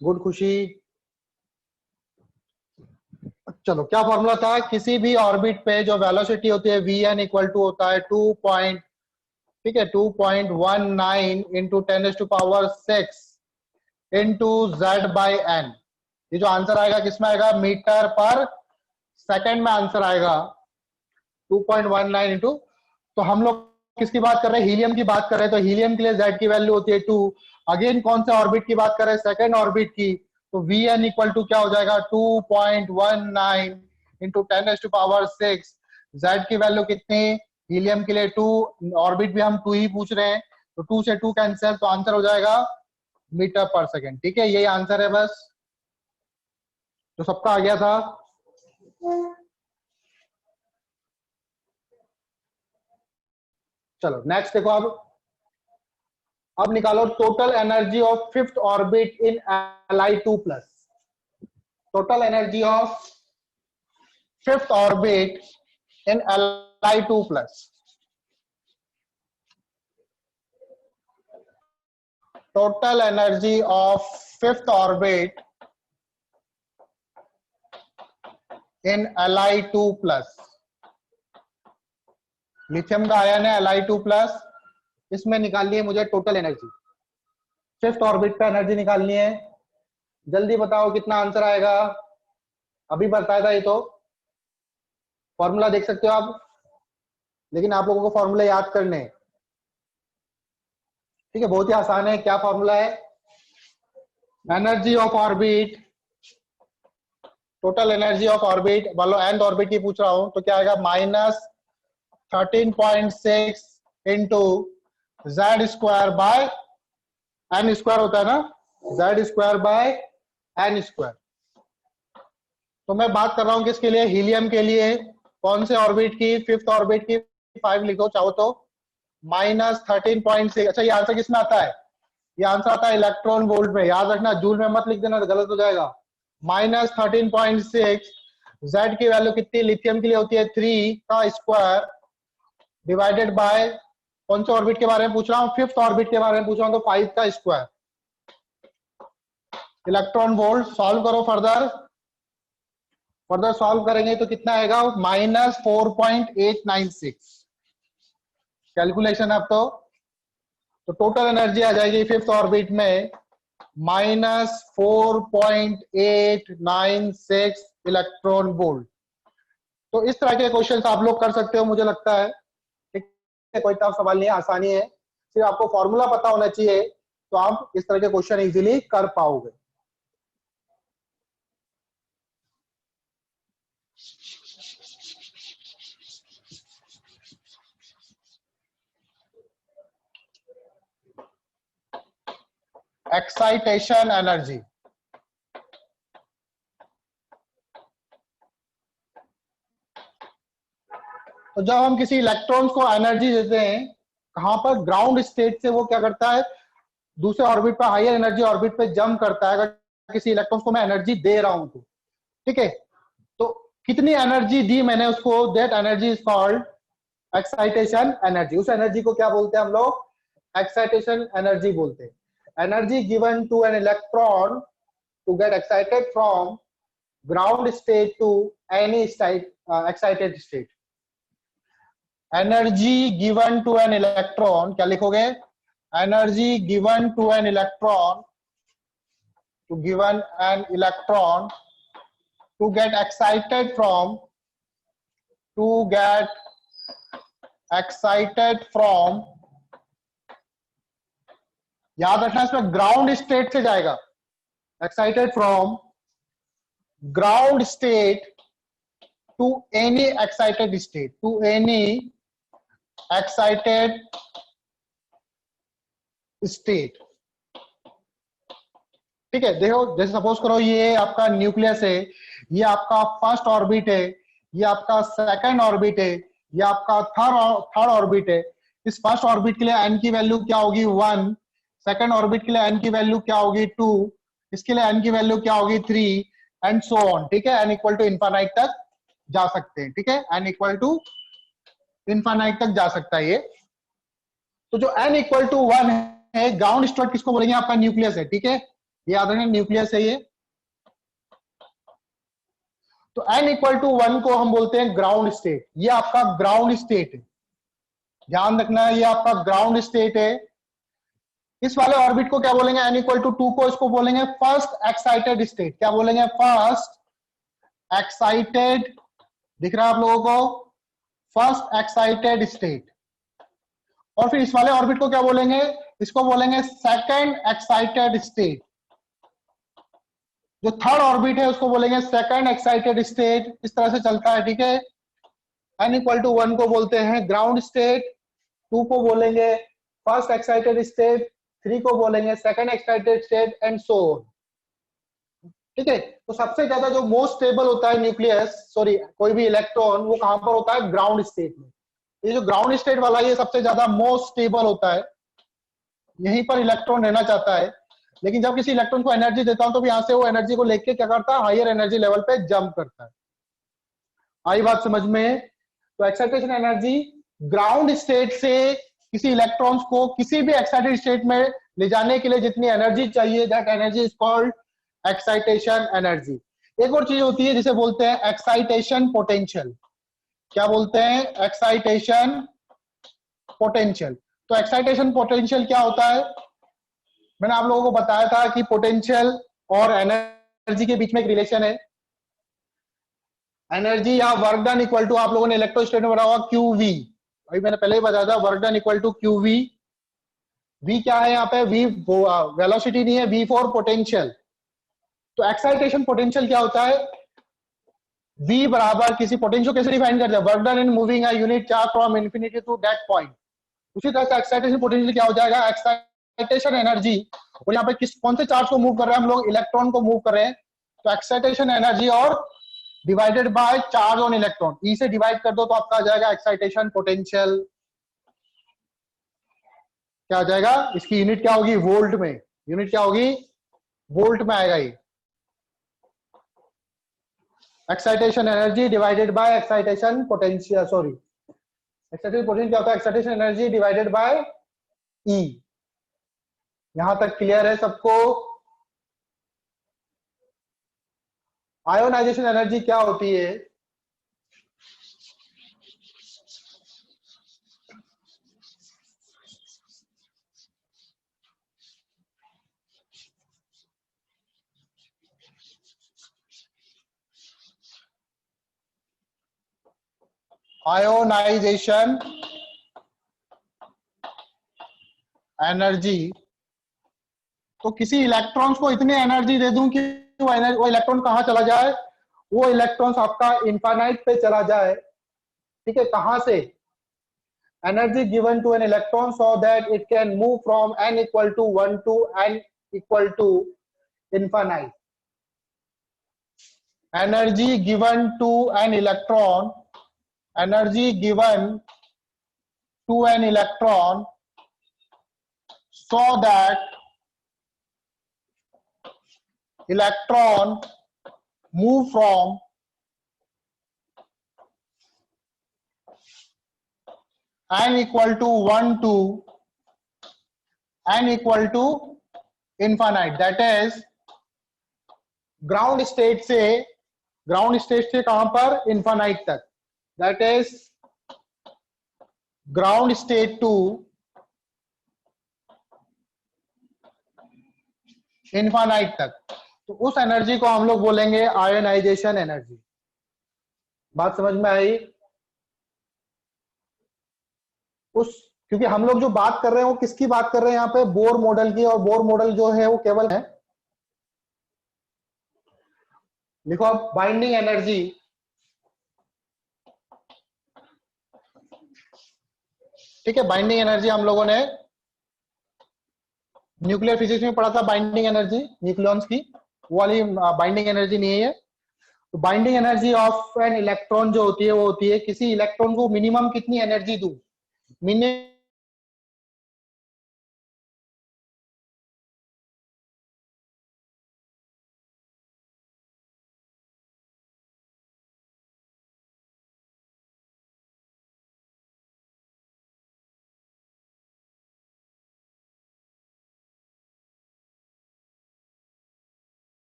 Good खुशी। चलो, क्या फॉर्मूला था? किसी भी ऑर्बिट पे जो वेलोसिटी होती है vn इक्वल टू होता है 2 पॉइंट, ठीक है, 2.19 into 10⁻6 into z by n. ये जो आंसर आएगा किसमें आएगा? मीटर पर सेकंड में आंसर आएगा 2.19 इंटू। तो हम लोग किसकी बात कर रहे हैं? हीलियम की बात कर रहे हैं। तो हीलियम के लिए जेड की वैल्यू होती है 2। अगेन कौन से ऑर्बिट की बात कर रहे हैं? सेकंड ऑर्बिट की। तो वी एन इक्वल टू क्या हो जाएगा? 2.19 इंटू 10⁻6। जेड की वैल्यू कितनी? हीलियम के लिए 2, ऑर्बिट भी हम 2 ही पूछ रहे हैं, तो 2 से 2 कैंसिल, तो आंसर हो जाएगा मीटर पर सेकेंड। ठीक है, यही आंसर है बस, तो सबका आ गया था। चलो नेक्स्ट देखो। अब निकालो total energy of fifth orbit in Li2+। Total energy of fifth orbit in Li2+। Total energy of fifth orbit in Li2+। Lithium का आयन है Li2+, इसमें निकालनी है मुझे टोटल एनर्जी। फिफ्थ ऑर्बिट पे एनर्जी निकालनी है। जल्दी बताओ कितना आंसर आएगा? अभी बताया था ये, तो फॉर्मूला देख सकते हो आप, लेकिन आप लोगों को फॉर्मूला याद करने हैं। ठीक है, बहुत ही आसान है। क्या फॉर्मूला है? Energy of orbit, total energy of orbit, मान लो nth ऑर्बिट की पूछ रहा हूं, तो क्या आएगा? -13.6 into z square by n square होता है ना, z square by n square. तो मैं बात कर रहा हूं किसके लिए? हीलियम के लिए। कौन से ऑर्बिट की? फिफ्थ ऑर्बिट की। 5 लिखो चाहो तो। -13.6। अच्छा, ये आंसर किसमें आता है? ये आंसर आता है इलेक्ट्रॉन वोल्ट में। याद रखना, जूल में मत लिख देना, तो गलत हो जाएगा। -13.6, जेड की वैल्यू कितनी? लिथियम के लिए होती है 3 का स्क्वायर डिवाइडेड बाय, कौन से ऑर्बिट के बारे में पूछ रहा हूँ? फिफ्थ ऑर्बिट के बारे में पूछ रहा हूँ, तो 5 का स्क्वायर इलेक्ट्रॉन वोल्ट। सॉल्व करो फर्दर सॉल्व करेंगे तो कितना आएगा? -4.896 कैलकुलेशन। अब तो टोटल एनर्जी आ जाएगी फिफ्थ ऑर्बिट में -4.896 इलेक्ट्रॉन वोल्ट। तो इस तरह के क्वेश्चंस आप लोग कर सकते हो, मुझे लगता है। ठीक है, कोई टफ सवाल नहीं है, आसानी है। सिर्फ आपको फॉर्मूला पता होना चाहिए, तो आप इस तरह के क्वेश्चन इजीली कर पाओगे। Excitation energy. तो जब हम किसी इलेक्ट्रॉन्स को एनर्जी देते हैं, कहां पर? ग्राउंड स्टेट से वो क्या करता है? दूसरे ऑर्बिट पर, हायर एनर्जी ऑर्बिट पे जंप करता है। अगर किसी इलेक्ट्रॉन्स को मैं एनर्जी दे रहा हूं तो, ठीक है, तो कितनी एनर्जी दी मैंने उसको, that energy is called excitation energy. उस एनर्जी को क्या बोलते हैं हम लोग? एक्साइटेशन एनर्जी बोलते हैं। Energy given to an electron to get excited from ground state to any excited state. Energy given to an electron, क्या लिखोगे? Energy given to an electron, to given an electron to get excited from याद रखना इसमें ground state से जाएगा। Excited from ground state to any excited state, to any excited state. ठीक है, देखो, जैसे सपोज करो ये आपका न्यूक्लियस है, ये आपका फर्स्ट ऑर्बिट है, ये आपका सेकंड ऑर्बिट है, ये आपका थर्ड ऑर्बिट है। इस फर्स्ट ऑर्बिट के लिए एन की वैल्यू क्या होगी? 1। सेकंड ऑर्बिट के लिए एन की वैल्यू क्या होगी? 2। इसके लिए एन की वैल्यू क्या होगी? 3 एंड सो ऑन। ठीक है, एन इक्वल टू इनफाइनाइट तक जा सकते हैं। ठीक है, एन इक्वल टू इनफाइनाइट तक जा सकता है ये। तो जो एन इक्वल टू 1 है, ग्राउंड स्टेट किसको बोलेंगे? आपका न्यूक्लियस है। ठीक है, ये याद रखना न्यूक्लियस है ये। तो n इक्वल टू 1 को हम बोलते हैं ग्राउंड स्टेट। ये आपका ग्राउंड स्टेट है, ध्यान रखना है, ये आपका ग्राउंड स्टेट है। इस वाले ऑर्बिट को क्या बोलेंगे, n इक्वल टू 2 को इसको बोलेंगे फर्स्ट एक्साइटेड स्टेट। क्या बोलेंगे, फर्स्ट एक्साइटेड, दिख रहा है आप लोगों को, फर्स्ट एक्साइटेड स्टेट। और फिर इस वाले ऑर्बिट को क्या बोलेंगे, इसको बोलेंगे सेकंड एक्साइटेड स्टेट। जो थर्ड ऑर्बिट है उसको बोलेंगे सेकंड एक्साइटेड स्टेट। इस तरह से चलता है, ठीक है। n इक्वल टू 1 को बोलते हैं ग्राउंड स्टेट, 2 को बोलेंगे फर्स्ट एक्साइटेड स्टेट, 3 को बोलेंगे second excited state and so on, ठीक है। तो सबसे ज्यादा जो मोस्ट स्टेबल होता है न्यूक्लियस, सॉरी कोई भी इलेक्ट्रॉन, वो कहां पर होता है, ग्राउंड स्टेट में। ये जो ग्राउंड स्टेट वाला ये सबसे ज्यादा मोस्ट स्टेबल होता है, यहीं पर इलेक्ट्रॉन रहना चाहता है। लेकिन जब किसी इलेक्ट्रॉन को एनर्जी देता हूं तो यहां से वो एनर्जी को लेके क्या करता है, हायर एनर्जी लेवल पे जंप करता है। आई बात समझ में। तो एक्साइटेशन एनर्जी ग्राउंड स्टेट से किसी इलेक्ट्रॉन्स को किसी भी एक्साइटेड स्टेट में ले जाने के लिए जितनी एनर्जी चाहिए, that energy is called excitation energy. एक और चीज होती है जिसे बोलते हैं एक्साइटेशन पोटेंशियल। क्या बोलते हैं, एक्साइटेशन पोटेंशियल। तो एक्साइटेशन पोटेंशियल क्या होता है, मैंने आप लोगों को बताया था कि पोटेंशियल और एनर्जी के बीच में एक रिलेशन है। एनर्जी या वर्क डन इक्वल टू, आप लोगों ने इलेक्ट्रोस्टैटिक में पढ़ा होगा, QV। अभी मैंने पहले ही बताया था, work done equal to QV। V क्या है यहाँ पे, V वेलोसिटी नहीं है, V फॉर पोटेंशियल। तो एक्साइटेशन पोटेंशियल क्या होता है, V बराबर किसी पोटेंशियल कैसे डिफाइन करते हैं, work done in moving a unit charge from infinity to that point. उसी तरह से एक्साइटेशन पोटेंशियल क्या हो जाएगा, एक्साइटेशन एनर्जी। और यहाँ पे कौन से चार्ज को मूव कर रहे हैं हम लोग, इलेक्ट्रॉन को मूव कर रहे हैं। तो एक्साइटेशन एनर्जी और divided by charge on electron, e से डिवाइड कर दो तो आपका आ जाएगा एक्साइटेशन पोटेंशियल। क्या आ जाएगा, इसकी यूनिट क्या होगी, वोल्ट में। यूनिट क्या होगी, वोल्ट में आएगा ये। Excitation energy divided by excitation potential, sorry excitation potential क्या होता है, एक्साइटेशन एनर्जी डिवाइडेड बाय ई। यहां तक क्लियर है सबको। आयोनाइजेशन एनर्जी क्या होती है, आयोनाइजेशन एनर्जी, तो किसी इलेक्ट्रॉन्स को इतनी एनर्जी दे दूं कि वो इलेक्ट्रॉन कहां चला जाए, वो इलेक्ट्रॉन्स आपका इनफाइनाइट पे चला जाए, ठीक है। कहां से, energy given to an electron so that it can move from n equal to 1 to n equal to infinite. Energy given to an electron, energy given to an electron so that electron move from n equal to 1 to n equal to infinite, that is ground state से कहां पर, infinite तक, that is ground state to infinite तक। तो उस energy को हम लोग बोलेंगे आयोनाइजेशन एनर्जी। बात समझ में आई। क्योंकि हम लोग जो बात कर रहे हैं वो किसकी बात कर रहे हैं यहाँ पे, बोर मॉडल की। और बोर मॉडल जो है वो केवल है, लिखो अब, बाइंडिंग एनर्जी, ठीक है। बाइंडिंग एनर्जी हम लोगों ने न्यूक्लियर फिजिक्स में पढ़ा था, बाइंडिंग एनर्जी न्यूक्लियॉन्स की, वो वाली बाइंडिंग एनर्जी नहीं है। तो binding energy of an electron जो होती है वो होती है किसी इलेक्ट्रॉन को मिनिमम कितनी एनर्जी दूं, मिनिमम